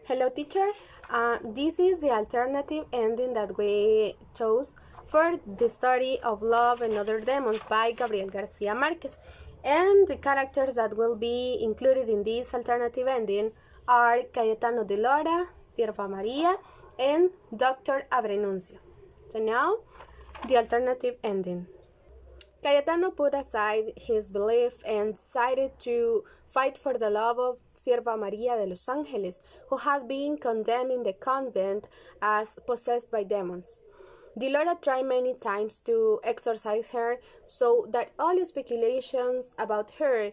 Hello, teacher. This is the alternative ending that we chose for the story of Love and Other Demons by Gabriel Garcia Marquez. And the characters that will be included in this alternative ending are Cayetano de Lora, Sierva Maria, and Dr. Abrenuncio. So now, the alternative ending. Cayetano put aside his belief and decided to fight for the love of Sierva Maria de Los Angeles, who had been condemned in the convent as possessed by demons. Dilora tried many times to exorcise her so that all speculations about her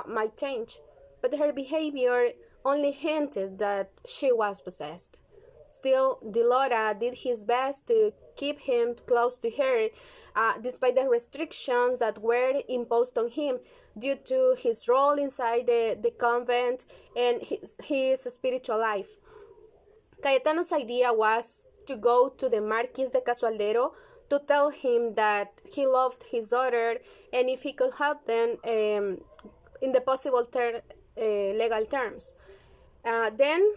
might change, but her behavior only hinted that she was possessed. Still, Dilora did his best to keep him close to her, despite the restrictions that were imposed on him due to his role inside the convent and his spiritual life. Cayetano's idea was to go to the Marquis de Casualdero to tell him that he loved his daughter and if he could help them in the possible legal terms. Then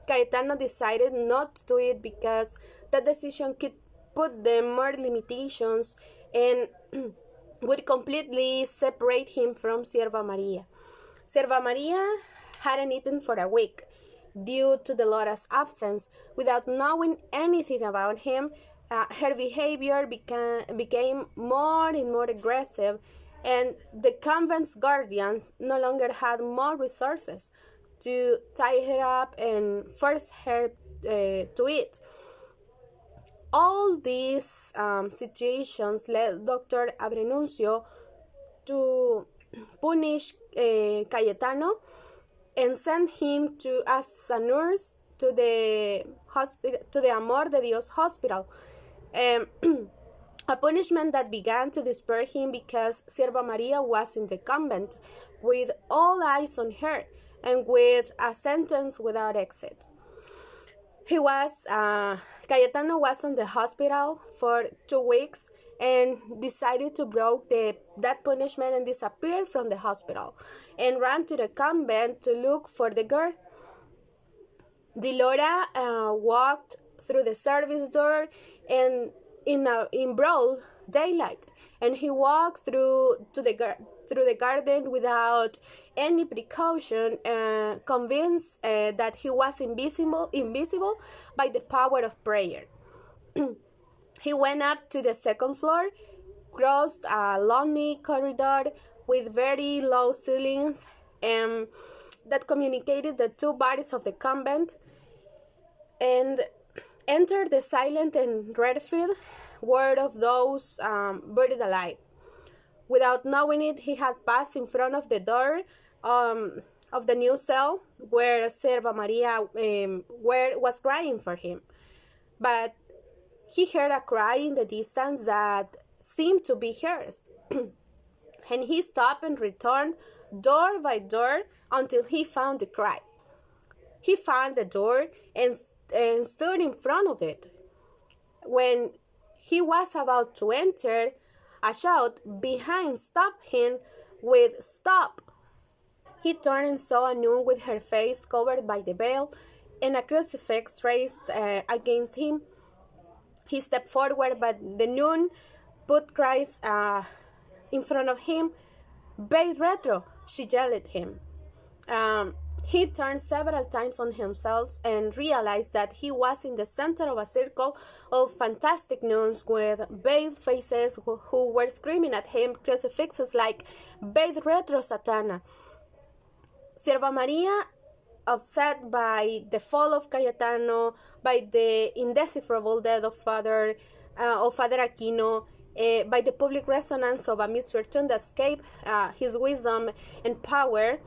Cayetano decided not to do it because that decision could put them more limitations and would completely separate him from Sierva Maria. Sierva Maria hadn't eaten for a week due to Delora's absence. Without knowing anything about him, her behavior became more and more aggressive, and the convent's guardians no longer had more resources to tie her up and force her to eat. All these situations led Dr. Abrenuncio to punish Cayetano and send him as a nurse to the Amor de Dios hospital. A punishment that began to despair him because Sierva Maria was in the convent with all eyes on her and with a sentence without exit. Cayetano was in the hospital for 2 weeks and decided to break that punishment and disappear from the hospital and ran to the convent to look for the girl. Dilora walked through the service door and in broad daylight, and he walked through the garden without any precaution, convinced that he was invisible by the power of prayer. He went up to the second floor, crossed a lonely corridor with very low ceilings that communicated the two bodies of the convent, and entered the silent and dreadful world of those buried alive. Without knowing it, he had passed in front of the door of the new cell where Sierva Maria was crying for him. But he heard a cry in the distance that seemed to be hers. And he stopped and returned door by door until he found the cry. He found the door and stood in front of it. When he was about to enter, a shout behind stopped him with "Stop!" He turned and saw a nun with her face covered by the veil and a crucifix raised against him. He stepped forward, but the nun put Christ in front of him. "Ve retro!" she yelled at him. He turned several times on himself and realized that he was in the center of a circle of fantastic nuns with veiled faces who were screaming at him crucifixes like "Ve retro, Satana!" Sierva Maria, upset by the fall of Cayetano, by the indecipherable death of Father Aquino, by the public resonance of a misfortune that escaped his wisdom and power,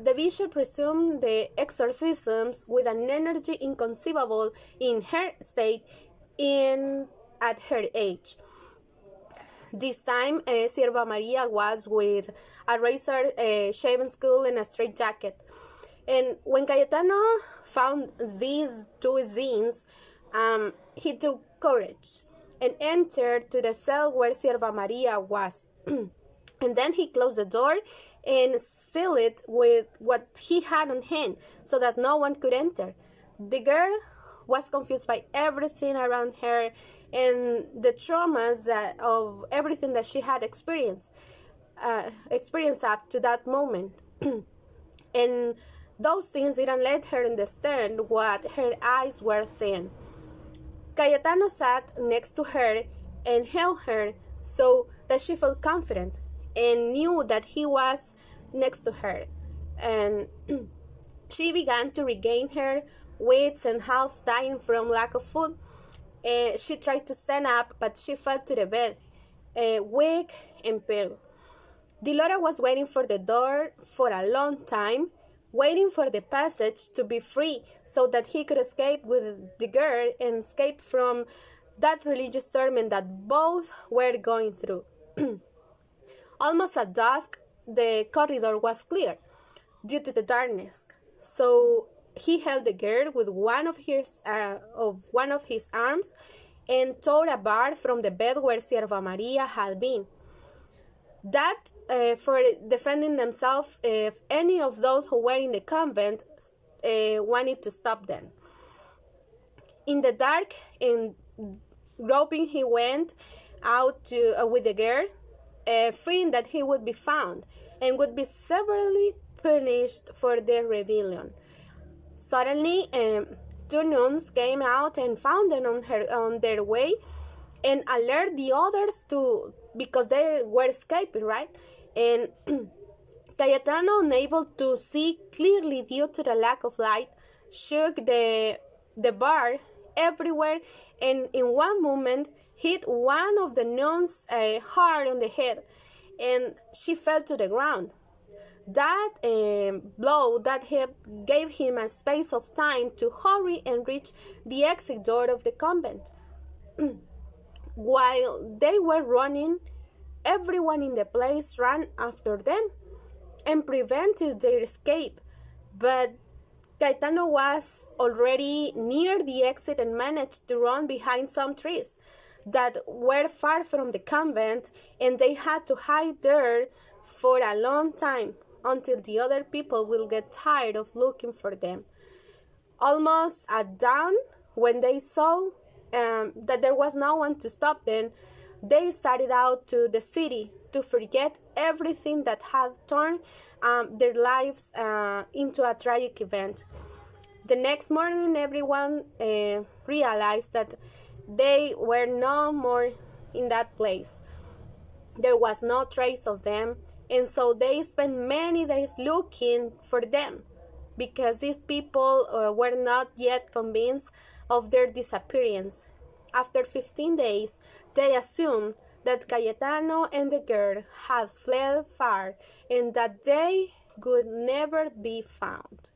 the bishop resumed the exorcisms with an energy inconceivable in her state at her age. This time, Sierva Maria was with a razor-shaven skull and a straitjacket. And when Cayetano found these two scenes, he took courage and entered to the cell where Sierva Maria was. And then he closed the door and sealed it with what he had on hand so that no one could enter. The girl was confused by everything around her and the traumas of everything that she had experienced up to that moment. And those things didn't let her understand what her eyes were seeing. Cayetano sat next to her and held her so that she felt confident and knew that he was next to her. And she began to regain her wits and half dying from lack of food. She tried to stand up, but she fell to the bed, weak and pale. Dilora was waiting for the door for a long time, waiting for the passage to be free so that he could escape with the girl and escape from that religious torment that both were going through. Almost at dusk, the corridor was clear due to the darkness. So he held the girl with one of his arms and tore a bar from the bed where Sierva Maria had been. That for defending themselves if any of those who were in the convent wanted to stop them. In the dark and groping, he went out with the girl, fearing that he would be found and would be severely punished for their rebellion. Suddenly, two nuns came out and found them on their way and alerted the others because they were escaping, right? And Cayetano, unable to see clearly due to the lack of light, shook the bar everywhere and in one moment hit one of the nuns hard on the head, and she fell to the ground. That blow that hit gave him a space of time to hurry and reach the exit door of the convent. While they were running, everyone in the place ran after them and prevented their escape. But Cayetano was already near the exit and managed to run behind some trees that were far from the convent, and they had to hide there for a long time until the other people will get tired of looking for them. Almost at dawn, when they saw that there was no one to stop them, they started out to the city to forget everything that had turned their lives into a tragic event. The next morning, everyone realized that they were no more in that place. There was no trace of them, and so they spent many days looking for them because these people were not yet convinced of their disappearance. After 15 days, they assumed that Cayetano and the girl had fled far and that they would never be found.